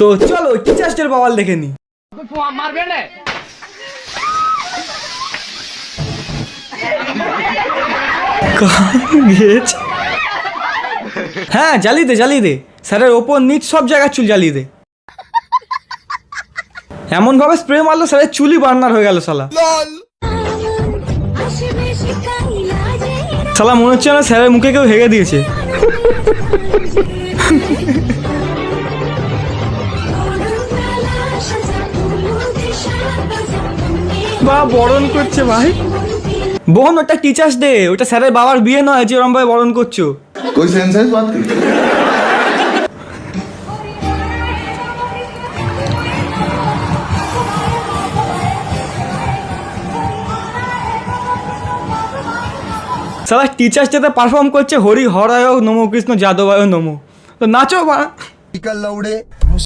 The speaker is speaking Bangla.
তো চলো টিচার্স ডের বাওয়াল দেখে নি। হ্যাঁ জ্বালিয়ে দে স্যারের ওপর নিচ সব জায়গায় চুল জ্বালিয়ে দে। এমন ভাবে স্প্রে মারলো স্যারের চুলই বার্নার হয়ে গেল শালা। শালা মনে হচ্ছে না স্যারের মুখে কেউ হেগে দিয়েছে। বা বরণ করছে ভাই। বোন ওটা টিচার্স ডে, ওটা স্যারের বাবার বিয়ে নয় যে ওরম ভাবে বরণ করছো। कोई सेंस है इस बात की? শালা টিচার্স ডেতে পারফর্ম করছে হরি হরায় নমো কৃষ্ণ যাদবায় নমো। তো নাচো বা। लौड़े